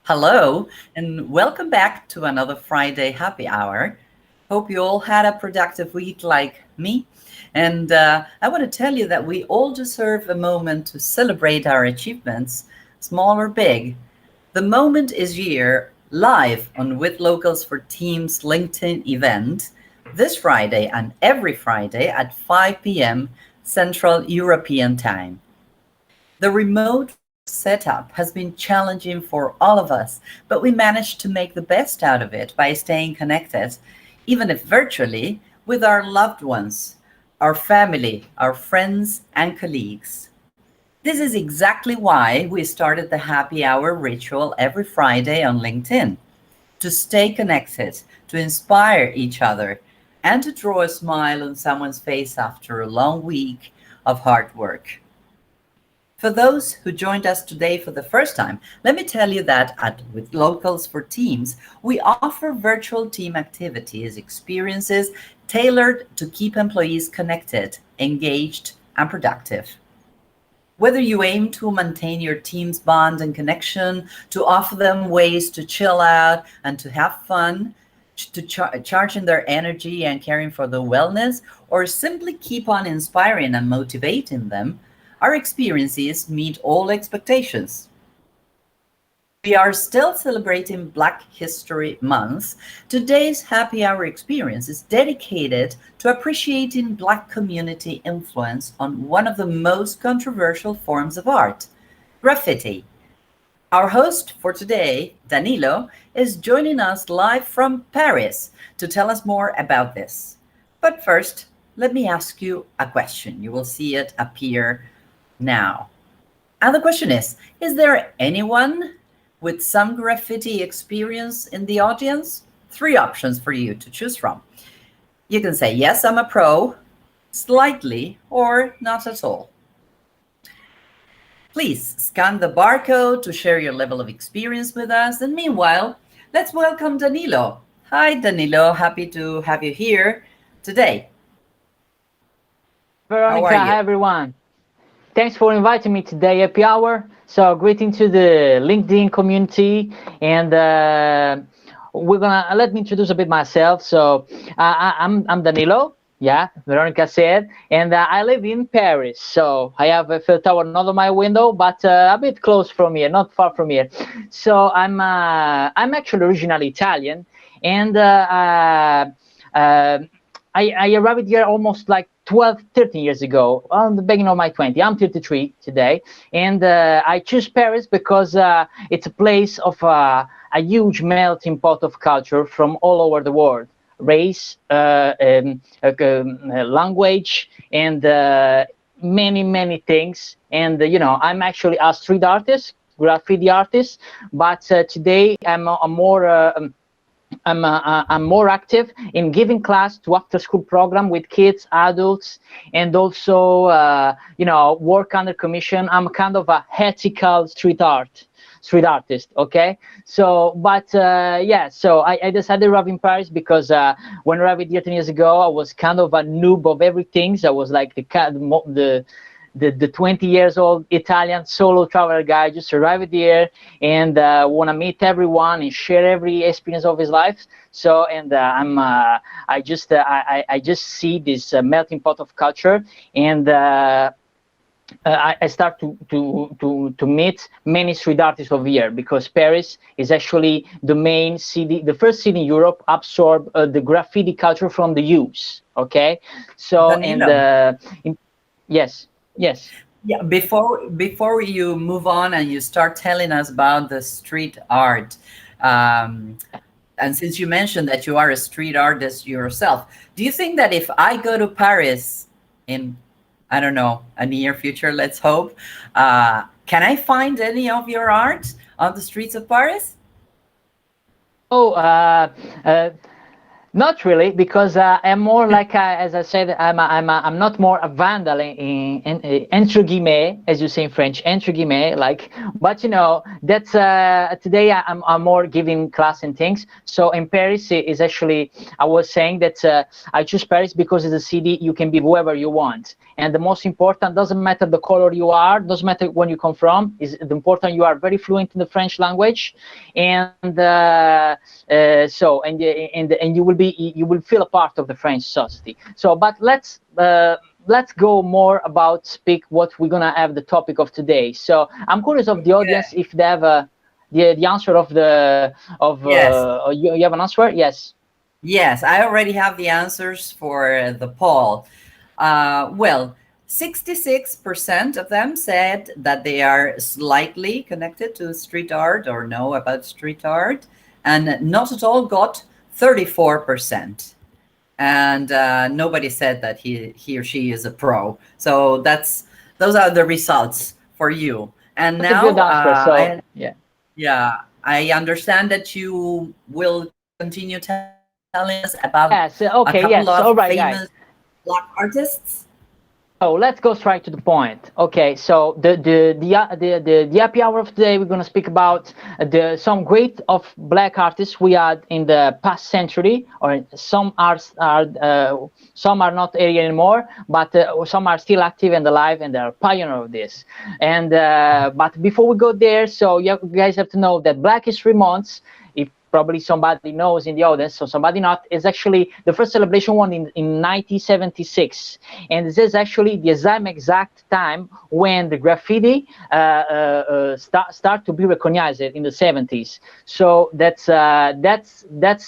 Hello, and welcome back to another Friday happy hour. Hope you all had a productive week like me. And I want to tell you that we all deserve a moment to celebrate our achievements, small or big. The moment is here, live on With Locals for Teams LinkedIn event this Friday and every Friday at 5 p.m. Central European Time. The remote work setup has been challenging for all of us, but we managed to make the best out of it by staying connected, even if virtually, with our loved ones, our family, our friends, and colleagues. This is exactly why we started the happy hour ritual every Friday on LinkedIn to stay connected, to inspire each other, and to draw a smile on someone's face after a long week of hard work. For those who joined us today for the first time, let me tell you that at With Locals for Teams, we offer virtual team activities, experiences tailored to keep employees connected, engaged, and productive. Whether you aim to maintain your team's bond and connection, to offer them ways to chill out and to have fun, to charging their energy and caring for their wellness, or simply keep on inspiring and motivating them, our experiences meet all expectations. We are still celebrating Black History Month. Today's happy hour experience is dedicated to appreciating Black community influence on one of the most controversial forms of art, graffiti. Our host for today, Danilo, is joining us live from Paris to tell us more about this. But first, let me ask you a question. You will see it appear now. And the question is there anyone with some graffiti experience in the audience? Three options for you to choose from. You can say, yes, I'm a pro, slightly, or not at all. Please scan the barcode to share your level of experience with us. And meanwhile, let's welcome Danilo. Hi, Danilo. Happy to have you here today. Veronica, hi everyone. Thanks for inviting me today, Happy Hour. So, greeting to the LinkedIn community, and let me introduce a bit myself. So, I'm Danilo. Yeah, Veronica said, and I live in Paris. So I have Eiffel Tower not on my window, but a bit close from here, not far from here. So I'm actually originally Italian, and I arrived here almost like 12, 13 years ago, on the beginning of my 20s. I'm 33 today, and I choose Paris because it's a place of a huge melting pot of culture from all over the world, race, language, and many things. And I'm actually a street artist, graffiti artist, but today I'm more active in giving class to after-school program with kids, adults, and also, work under commission. I'm kind of a ethical street artist. Okay, so but so I decided to arrive in Paris because when I arrived here 10 years ago, I was kind of a noob of everything. So I was like the 20 years old Italian solo traveler guy, just arrived here and want to meet everyone and share every experience of his life. So, and I just see this melting pot of culture, and I start to meet many street artists over here, because Paris is actually the main city, the first city in Europe absorb the graffiti culture from the US. Okay, so Danilo. yes. Yeah, before you move on and you start telling us about the street art, and since you mentioned that you are a street artist yourself, do you think that if I go to Paris in, I don't know, a near future, let's hope, can I find any of your art on the streets of Paris? Oh, not really, because I'm more like, as I said, I'm not more a vandal entre guillemets, as you say in French, entre guillemets, like. But that's today I'm more giving class and things. So in Paris is actually, I was saying that I choose Paris because it's a city you can be whoever you want, And the most important, doesn't matter the color you are, doesn't matter when you come from, is the important you are very fluent in the French language, and and you will feel a part of the French society. So, but let's go more about speak what we're gonna have the topic of today. So I'm curious of the audience if they have the answer of Yes. you have an answer? Yes. Yes, I already have the answers for the poll. Well, 66% of them said that they are slightly connected to street art or know about street art, and not at all got 34%. And nobody said that he or she is a pro. So those are the results for you. And That's a good now, answer. So yeah. yeah, I understand that you will continue telling us about a Yes. couple Okay. of Yes. All right, famous guys. black artists. So let's go straight to the point. Okay, so the happy hour of today, we're gonna speak about some great of black artists we had in the past century, or some are not here anymore, but some are still active and alive, and they're pioneer of this. And but before we go there, so you guys have to know that Black History Month, if probably somebody knows in the audience, so somebody not, is actually the first celebration one in 1976, and this is actually the same exact time when the graffiti start to be recognized in the 70s. So that's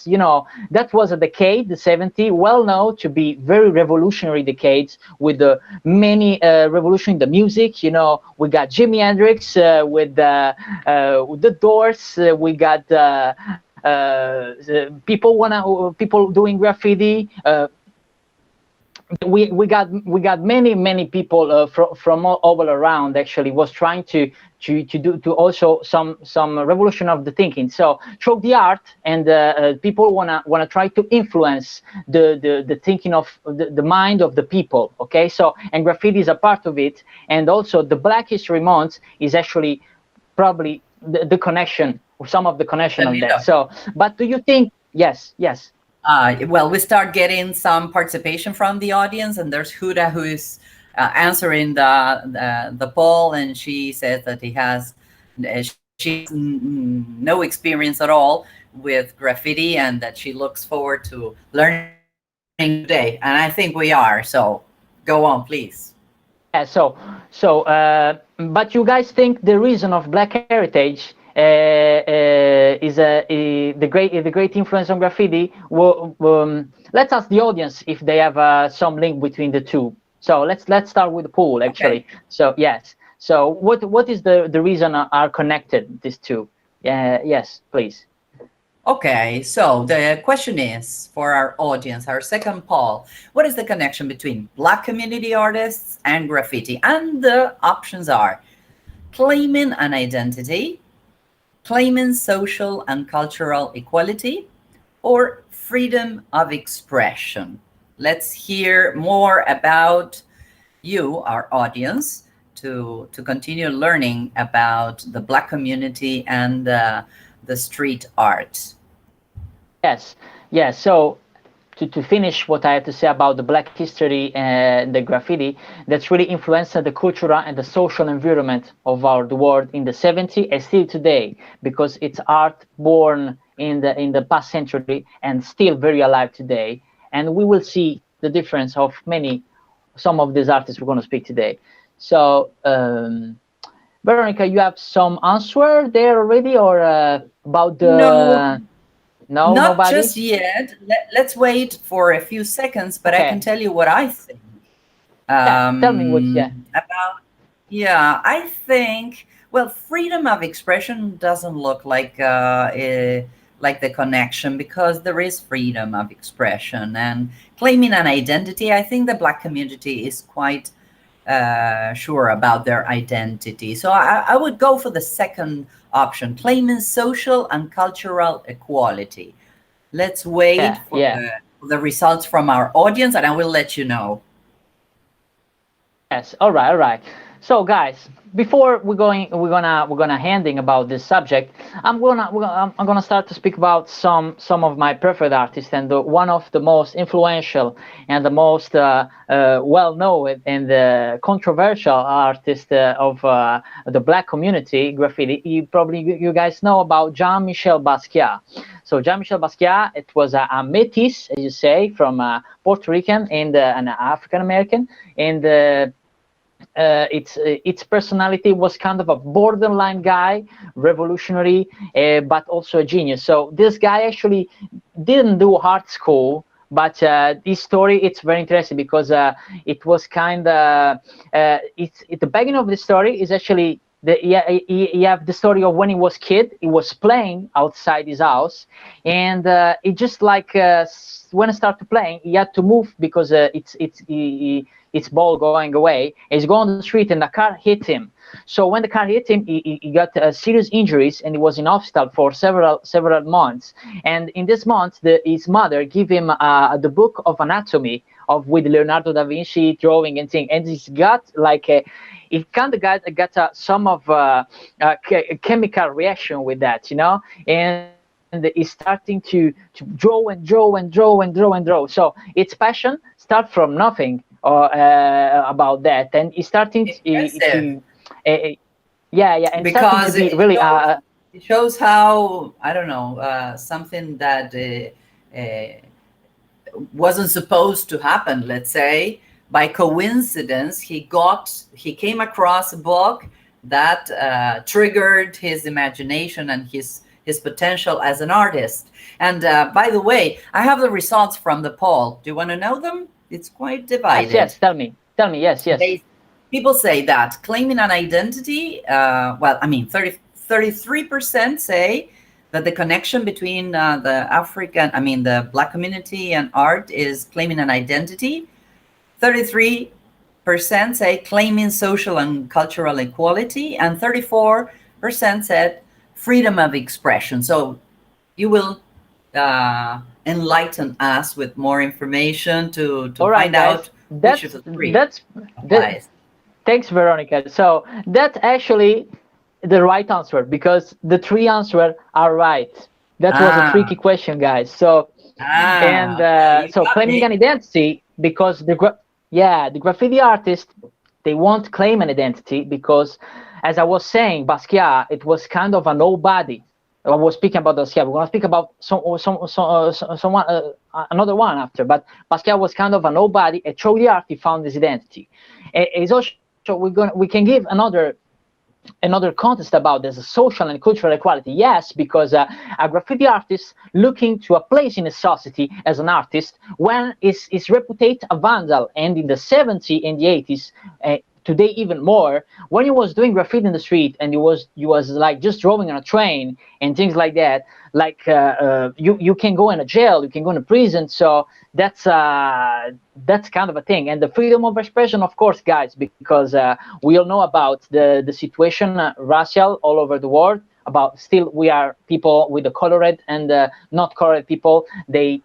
you know, that was a decade, the 70s, well known to be very revolutionary decades, with the many revolution in the music. You know, we got Jimi Hendrix with the Doors, we got people doing graffiti. We got many people from all around, actually, was trying to also some revolution of the thinking. So through the art, and people wanna try to influence the thinking of the mind of the people. Okay, so, and graffiti is a part of it, and also the Black History Month is actually probably the connection, some of the connection of that. So, but do you think? Yes. Well, we start getting some participation from the audience, and there's Huda who is answering the poll, and she says that she has no experience at all with graffiti, and that she looks forward to learning today. And I think we are. So, go on, please. Yeah, but you guys think the reason of Black heritage is the great influence on graffiti? Well, let's ask the audience if they have some link between the two. So let's start with the poll, actually. Okay. So yes. So what is the reason are connected, these two? Yes, please. Okay, so the question is for our audience, our second poll: what is the connection between Black community artists and graffiti? And the options are claiming an identity, claiming social and cultural equality, or freedom of expression. Let's hear more about you, our audience, to continue learning about the Black community and the street art. Yes. So to finish what I have to say about the Black history and the graffiti, that's really influenced the cultural and the social environment of the world in the 70s and still today, because it's art born in the past century and still very alive today. And we will see the difference of some of these artists we're going to speak today. So Veronica, you have some answer there already, or about No, the no, not nobody? just yet. Let's wait for a few seconds, but I can Okay. tell you what I think. Yeah, tell me what. Yeah. About, yeah, I think, well, freedom of expression doesn't look like the connection, because there is freedom of expression and claiming an identity. I think the Black community is quite sure about their identity. So I would go for the second option, claiming social and cultural equality. Let's wait Yeah, for yeah. the results from our audience, and I will let you know. Yes. All right. So guys, before we're gonna handing about this subject, I'm gonna start to speak about some of my preferred artists, and one of the most influential and the most well known and controversial artist of the black community, graffiti. You guys know about Jean-Michel Basquiat. So Jean-Michel Basquiat, it was a métis, as you say, from Puerto Rican and an African American, and its personality was kind of a borderline guy, revolutionary, but also a genius. So this guy actually didn't do art school, but this story, it's very interesting because it was kind of it's at the beginning of the story is actually you have the story of when he was kid. He was playing outside his house, and it just like when I started playing, he had to move because it's ball going away. He's going on the street and the car hit him. So when the car hit him, he got serious injuries and he was in hospital for several months. And in this month, his mother gave him the book of anatomy of with Leonardo da Vinci drawing and thing. And he's got like it kind of got some of chemical reaction with that, you know. And he's starting to draw and draw and draw and draw and draw. So its passion start from nothing about that, and he's starting Impressive. to yeah, and starting to Because be really it shows how, I don't know, something that wasn't supposed to happen, let's say, by coincidence, he came across a book that triggered his imagination and his potential as an artist. And by the way, I have the results from the poll. Do you want to know them? It's quite yes, divided. yes, tell me, yes, People say that claiming an identity, well, I mean, 33% say that the connection between the Black community and art is claiming an identity. 33% say claiming social and cultural equality, and 34% said freedom of expression. So you will enlighten us with more information to all right, find guys, out which of the three that applies. thanks, Veronica. So that's actually the right answer because the three answers are right. That was a Ah, tricky question, guys. So and okay, you so got claiming me. an identity because the graffiti artist, they won't claim an identity because, as I was saying, Basquiat, it was kind of a nobody. I was speaking about Basquiat. We're gonna speak about someone another one after, but Basquiat was kind of a nobody. And through the art, he found his identity. It's also we can give another contest about this social and cultural equality. Yes, because a graffiti artist looking to a place in a society as an artist when is reputed a vandal, and in the 70s and the 80s, today even more, when he was doing graffiti in the street and he was like just drawing on a train and things like that, like you can go in a jail, you can go in a prison. So that's kind of a thing. And the freedom of expression, of course, guys, because we all know about the situation racial all over the world. About still we are people with the colored and not colored people. They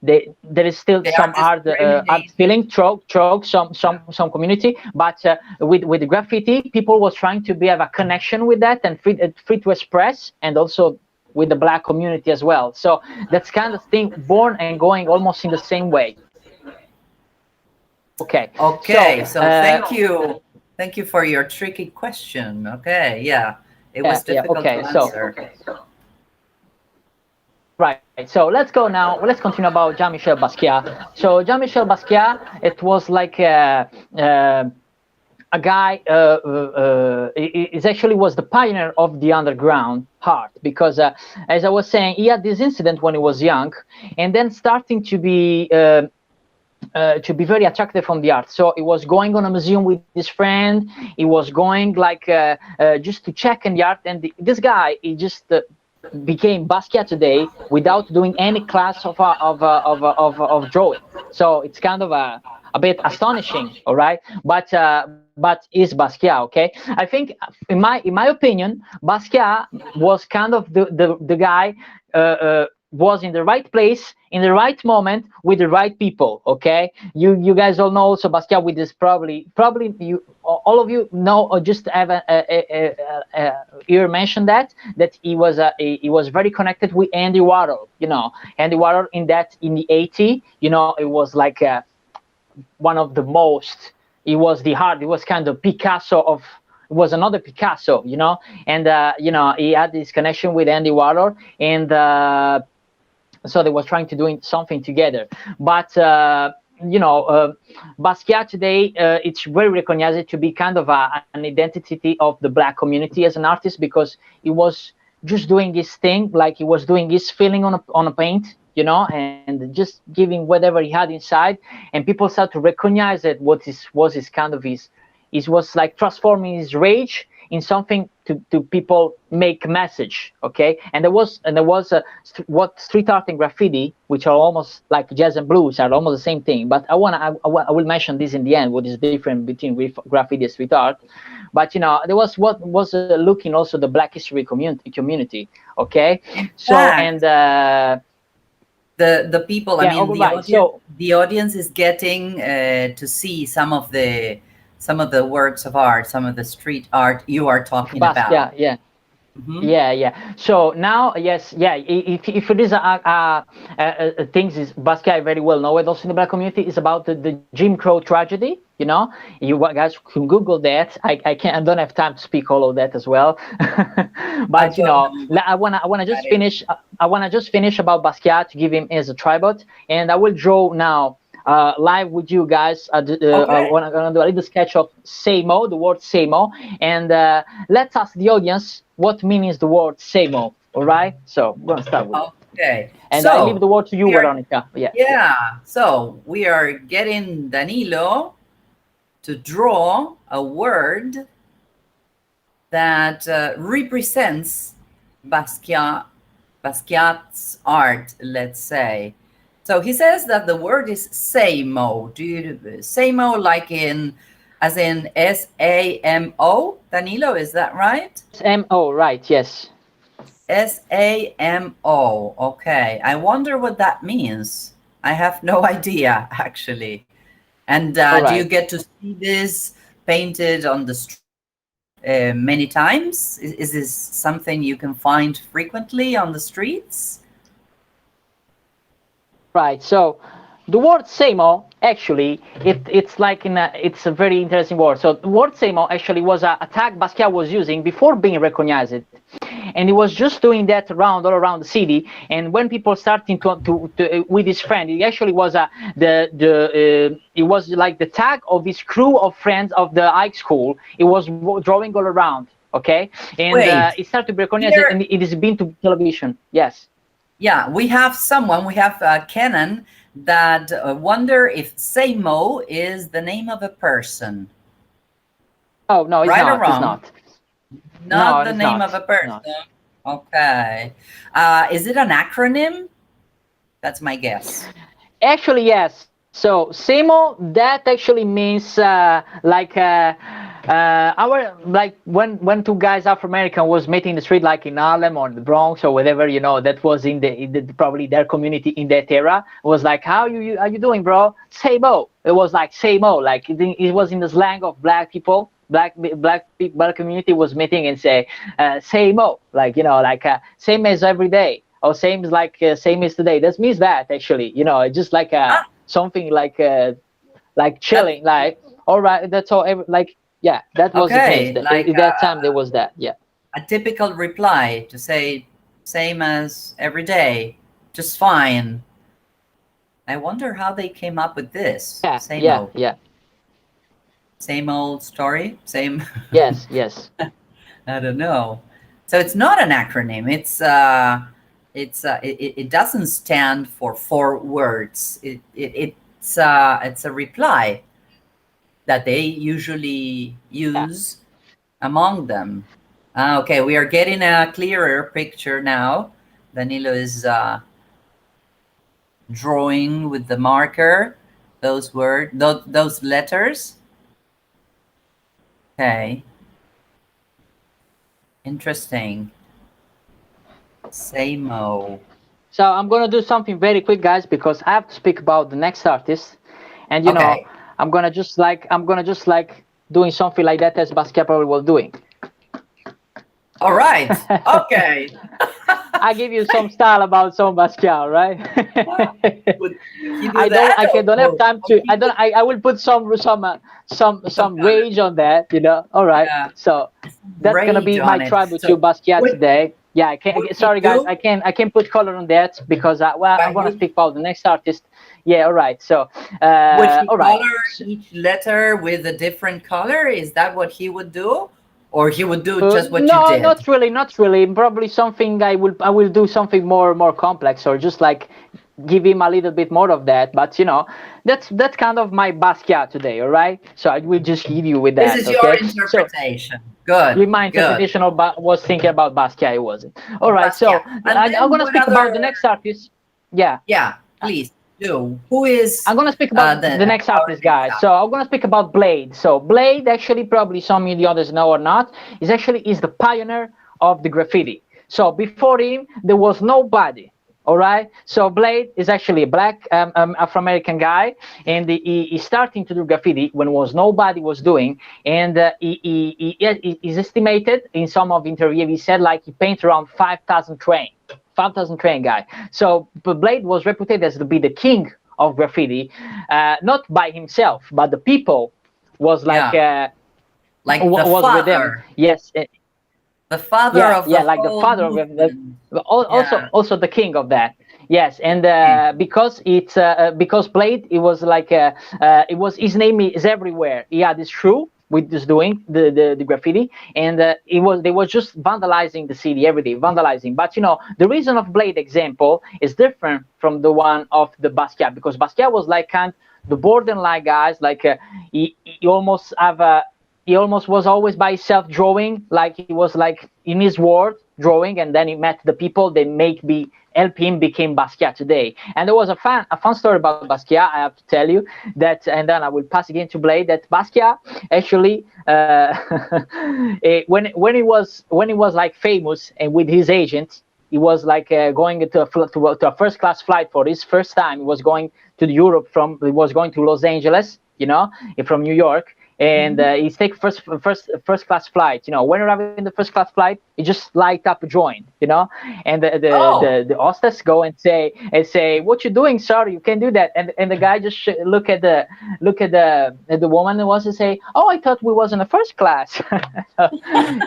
there is still They are some art discriminated. feeling stroke some community, but with the graffiti, people was trying to have a connection with that and free to express, and also with the black community as well. So that's kind of thing born and going almost in the same way. Okay, so Okay, so thank you for your tricky question. Okay, yeah, it was yeah, difficult to okay, so answer. right, so let's go now. Let's continue about Jean-Michel Basquiat. So Jean-Michel Basquiat, it was like a guy is actually was the pioneer of the underground art because as I was saying, he had this incident when he was young and then starting to be very attracted from the art. So he was going on a museum with his friend. He was going like just to check in the art, and this guy, he just became Basquiat today without doing any class of drawing. So it's kind of a bit astonishing, all right? But is Basquiat, okay? I think in my opinion, Basquiat was kind of the guy was in the right place in the right moment with the right people. Okay, you guys all know also Basquiat with this, probably you all of you know, or just have you mentioned that he was very connected with Andy Warhol. You know, Andy Warhol in the 80s, you know, it was like one of the most, it was the heart, it was kind of Picasso of, it was another Picasso, you know. And you know, he had this connection with Andy Warhol, and so they were trying to do something together. But you know, Basquiat today, it's very recognized to be kind of an identity of the Black community as an artist, because he was just doing his thing, like he was doing his feeling on a paint, you know, and just giving whatever he had inside, and people start to recognize it. What is was his kind of his, it was like transforming his rage in something to people make message. Okay, and there was what street art and graffiti, which are almost like jazz and blues, are almost the same thing. But I will mention this in the end, what is different between graffiti and street art. But you know, there was what was looking also the Black history community. Okay, In so and fact, the people, I yeah, mean, all right. So the audience is getting to see some of the works of art, some of the street art you are talking about. Basquiat, yeah. Hmm. Yeah, yeah. So now, yes, yeah. If it is things is Basquiat very well known also in the Black community, is about the Jim Crow tragedy. You know, you guys can Google that. I can't. I don't have time to speak all of that as well. I But you don't know, know what I wanna just that is. finish. I wanna just finish about Basquiat to give him as a tribute, and I will draw now live with you guys. I Okay. want to do a little sketch of Samo, the word Samo, and let's ask the audience what means the word Samo. All right, so we're gonna start with it, Okay. and I leave So the word to you, we are, Veronica. Yeah, yeah. So we are getting Danilo to draw a word that represents Basquiat, Basquiat's art, let's say. So he says that the word is samo. Do you samo like in, as in SAMO? Danilo, is that right? Samo, right? Yes. SAMO. Okay. I wonder what that means. I have no idea, actually. And All do you right. get to see this painted on the street many times? Is this something you can find frequently on the streets? Right. So the word "semo" actually it's like it's a very interesting word. So the word "semo" actually was a tag Basquiat was using before being recognized, and he was just doing that around all around the city. And when people starting to with his friend, he actually was it was like the tag of his crew of friends of the high school. It was drawing all around. Okay, and Wait, it started to be recognized, and here, it has been to television. Yes. yeah, we have someone, we have Kenan that wonder if Samo is the name of a person. Oh no, it's Right or not. It's wrong? not. No, Not the it's name not. of a It's not. person. Okay. Is it an acronym? That's my guess. Actually, yes. So Semo, that actually means our, like when two guys Afro American was meeting in the street, like in Harlem or the Bronx or whatever, you know, that was in the probably their community in that era. Was like, how you doing, bro? Semo. It was like Semo, like it was in the slang of black people. Black community was meeting and say, Semo, like, you know, like same as every day, or same as like same as today. That means that actually, you know, it's just like Ah, something like that's chilling, like all right, that's all. Like yeah, that was it means. okay. That Like at that time there was that. Yeah. a typical reply to say same as every day, just fine. I wonder how they came up with this. Yeah. Same Yeah. old, Yeah. same old story. Same. Yes. Yes. I don't know. So it's not an acronym. It doesn't stand for four words. It's a reply that they usually Yeah. use among them. Okay, we are getting a clearer picture now. Danilo is drawing with the marker those letters. Okay, interesting. Samo. So I'm gonna do something very quick, guys, because I have to speak about the next artist, and Okay. I'm gonna just like doing something like that as Basquiat probably was doing. All right. Okay. I give you some style about some Basquiat, right? Would he do that, I don't have time or to. he would? I will put Some some color. rage on that. All right. Yeah. So that's gonna Rage be my on it. tribute to So Basquiat would today. Yeah, I can't. would he Sorry, guys. do? I can't put color on that because well, I'm But gonna he speak about the next artist. Yeah. All right. So would he all right. color each letter with a different color? Is that what he would do? Or he would do just what you No, did? not really, not really. Probably something I will do something more complex, or just like give him a little bit more of that. But that's kind of my Basquiat today. All right. So I will just give you with This that. is your Okay. So interpretation. Good, my good. interpretation of was thinking about Basquiat. It wasn't. All right. Basquiat. So And I'm then gonna what speak about other? the next artist. Yeah. Yeah, please do. Who is I'm gonna speak about the the next our artist, next guys. So I'm gonna speak about Blade. So Blade, actually, probably some of the others know or not, is the pioneer of the graffiti. So before him, there was nobody. All right. So Blade is actually a black Afro-American guy, and he's starting to do graffiti when was nobody was doing, and he is estimated in some of interview. He said like he painted around 5,000 train. 5,000 train guy. So Blade was reputed as to be the king of graffiti, not by himself, but the people was Yeah, like the was with him. father, Yes, the father yeah, of the yeah, like the whole father of movement. also Yeah. the king of that. Yes, and Okay. because Blade, it was like it was his name is everywhere. He had his crew with just doing the graffiti, and they was just vandalizing the city every day, vandalizing. But the reason of Blade example is different from the one of the Basquiat, because Basquiat was like kind the borderline guys, like he almost have a he almost was always by himself drawing, like he was like in his world drawing, and then he met the people that make be help him became Basquiat today. And there was a fun story about Basquiat. I have to tell you that, and then I will pass again to Blade. That Basquiat actually, when he was like famous and with his agent, he was like going to a first class flight for his first time. He was going to Europe he was going to Los Angeles, from New York, and Mhm. he's take first class flight. When arriving in the first class flight, he just light up a joint. And Oh, the hostess go and say, "What you doing, sir? You can't do that." And the guy just look at the woman and was to say, "Oh, I thought we was in the first class."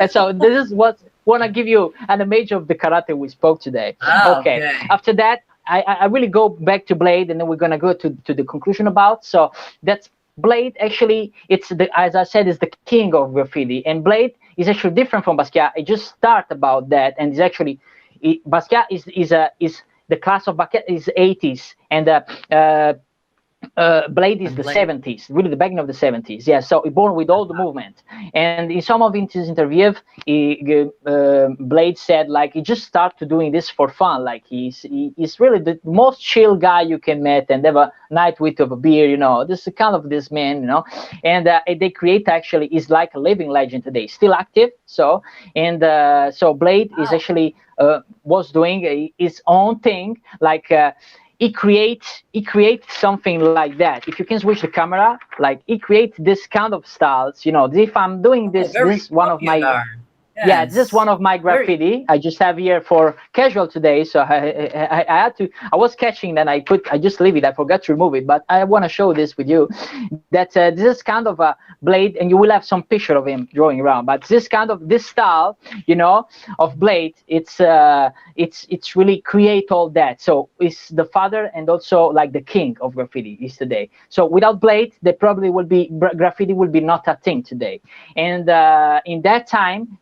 And so this is what want to give you an image of the karate we spoke today. Okay. okay. After that, I really go back to Blade, and then we're gonna go to the conclusion about. So that's Blade. Actually, as I said, is the king of graffiti, and Blade is actually different from Basquiat. I just start about that, and Basquiat is the class of Basquiat is 80s, and Blade is And the Blake. 70s, really the beginning of the 70s. Yeah, so he born with all the movement. And in some of his interviews, Blade said like he just started doing this for fun. Like he's really the most chill guy you can meet, and have a night with of a beer. This is kind of this man. And they create actually is like a living legend today, still active. So Blade is Wow. actually was doing his own thing, like. He creates something like that. If you can switch the camera, like he creates this kind of styles. If I'm doing Oh, this very is one of my popular. yeah, this is Yes. one of my Very. graffiti. I just have here for casual today, so I had to. I was catching, then I just leave it. I forgot to remove it, but I want to show this with you. That this is kind of a Blade, and you will have some picture of him drawing around. But this style, of Blade, it's really create all that. So it's the father and also like the king of graffiti is today. So without Blade, there probably will be graffiti will be not a thing today. And in that time,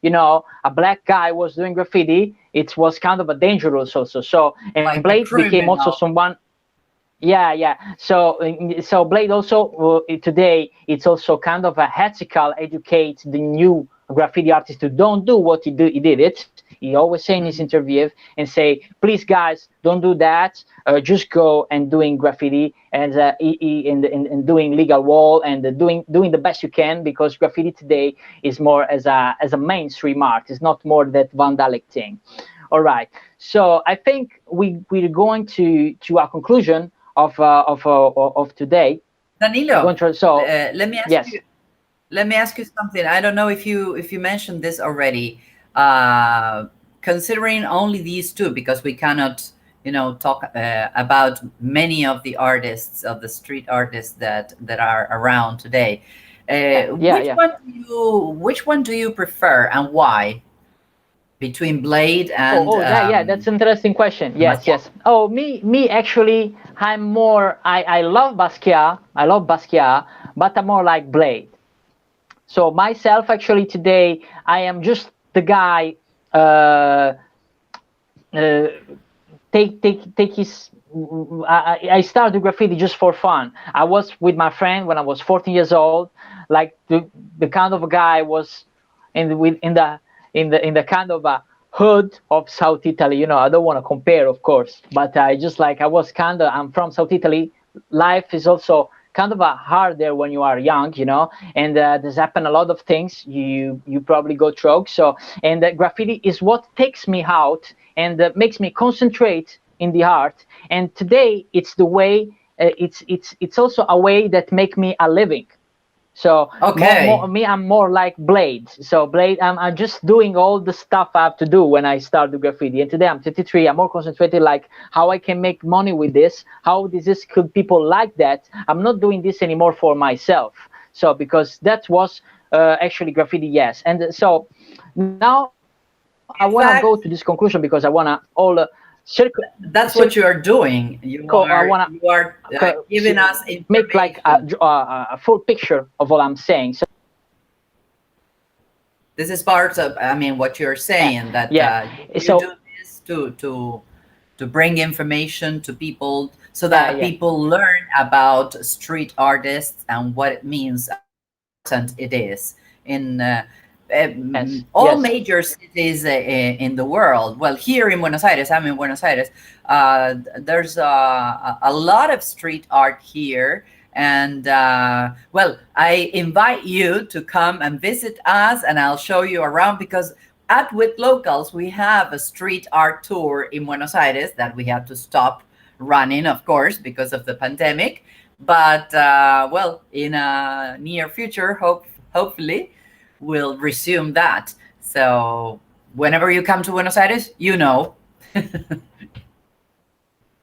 a black guy was doing graffiti. It was kind of a dangerous also. So and Like a Blade became also criminal. someone. Yeah, yeah. So Blade also today it's also kind of a ethical educate the new graffiti artists to don't do what he did it. He always say in his Mhm. interview and say, please guys, don't do that. Just go and doing graffiti and and doing legal wall and doing the best you can, because graffiti today is more as a mainstream art. It's not more that vandalic thing. All right. So I think we're going to our conclusion of today. We're Danilo, going to, so let me ask yes. you. Let me ask you something. I don't know if you mentioned this already. Uh, Considering only these two, because we cannot, talk about many of the artists, of the street artists that are around today. Yeah, yeah, yeah. Which one do you prefer, and why, between Blade Oh, and oh, that, yeah, that's an interesting question. Yes, Basquiat? yes. Oh, me actually, I'm more. I love Basquiat. I love Basquiat, but I'm more like Blade. So myself, actually, today I am just the guy. Uh, uh, take his. I started graffiti just for fun. I was with my friend when I was 14 years old. Like the kind of a guy was in the kind of a hood of South Italy. I don't want to compare, of course, but I just like I'm from South Italy. Life is also kind of a hard there when you are young, and there's happened a lot of things you probably go through. So, and graffiti is what takes me out and makes me concentrate in the art. And today it's the way it's also a way that make me a living. So Okay. me, I'm more like Blade. So Blade, I'm just doing all the stuff I have to do when I start the graffiti. And today I'm 33. I'm more concentrated like how I can make money with this. How this is could people like that? I'm not doing this anymore for myself. So because that was actually graffiti, yes. And so now I wanna go to this In conclusion because I fact, wanna all that's what you are doing. I wanna You are giving us make like information. a full picture of what I'm saying. So This is part of, I mean, what you're yeah, saying, that yeah. you So do this to bring information to people, so yeah, that yeah. people learn about street artists and what it means and how important it is in Yes, all yes. major cities in the world. Well, here in Buenos Aires, I'm in Buenos Aires. There's a lot of street art here, and well, I invite you to come and visit us, and I'll show you around, because at With Locals we have a street art tour in Buenos Aires that we had to stop running, of course, because of the pandemic. But well, in a near future, hopefully, we'll resume that. So whenever you come to Buenos Aires,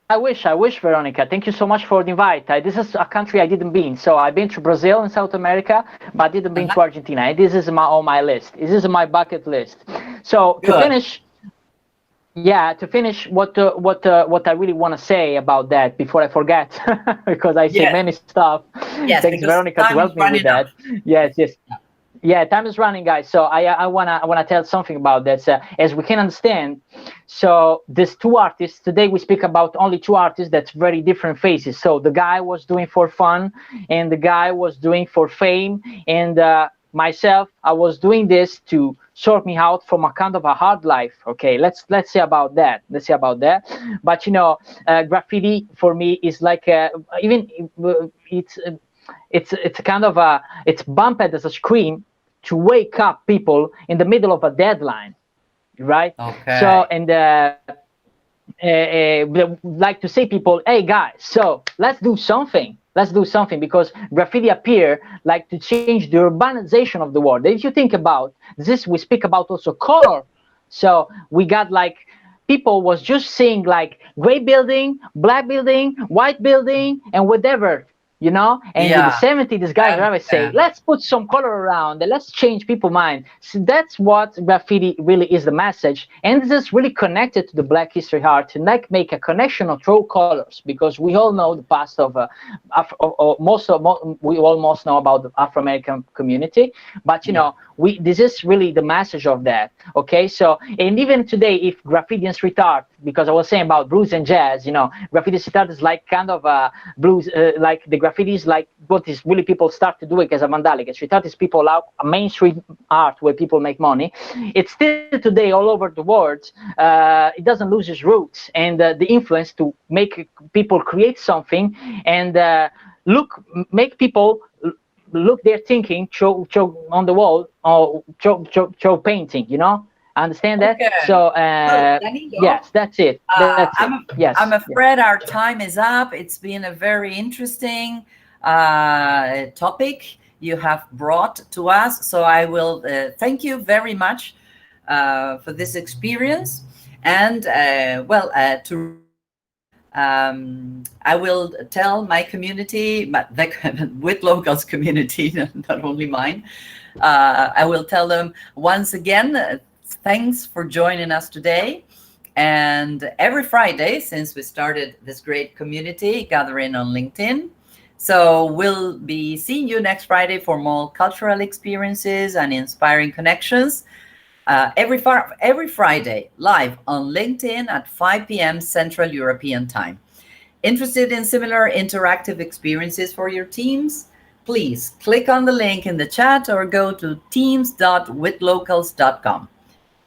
I wish, Veronica. Thank you so much for the invite. This is a country I didn't been. So I've been to Brazil and South America, but I didn't been Uh-huh. to Argentina. And this is on my list. This is my bucket list. So to Good. finish, yeah, to finish, what I really want to say about that before I forget, because I say Yes, many stuff. yes, Thanks, because Veronica, to time is help me with running that. out. Yes, yes. Yeah, time is running, guys. So I wanna tell something about this. As we can understand, so these two artists today we speak about only two artists that's very different faces. So the guy was doing for fun, and the guy was doing for fame, and myself, I was doing this to sort me out from a kind of a hard life. Okay, let's say about that. Let's say about that. But graffiti for me is like even it's a kind of it's bumped as a scream to wake up people in the middle of a deadline, right? So Okay. and like to say people, hey guys, so let's do something because graffiti appear like to change the urbanization of the world. If you think about this, we speak about also color. So we got like people was just seeing like gray building, black building, white building, and whatever. And in the Yeah, 70s, this I guy always say, understand. let's put some color around and let's change people's mind. So that's what graffiti really is, the message. And this is really connected to the Black History art to like make a connection of through colors, because we all know the past of we almost know about the Afro-American community, but Yeah. this is really the message of that. Okay, so and even today, if graffiti and street art, because I was saying about blues and jazz, graffiti street art is like kind of a blues, like the graffiti is like what is really people start to do it as a vandalic. Street art is people out a main street art where people make money. It's still today all over the world. It doesn't lose its roots and the influence to make people create something and make people look their thinking show on the wall or show painting. Understand that? Okay. So Well, Danilo, yes, that's it. That's it. Yes. I'm Yeah. afraid our time is up. It's been a very interesting topic you have brought to us. So I will thank you very much for this experience. And to I will tell my community, with locals community, not only mine. I will tell them once again, thanks for joining us today. And every Friday, since we started this great community gathering on LinkedIn, so we'll be seeing you next Friday for more cultural experiences and inspiring connections. Every Friday, live on LinkedIn at 5 p.m. Central European Time. Interested in similar interactive experiences for your teams? Please click on the link in the chat or go to teams.withlocals.com.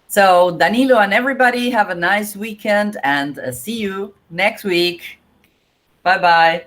So, Danilo and everybody, have a nice weekend and see you next week. Bye bye.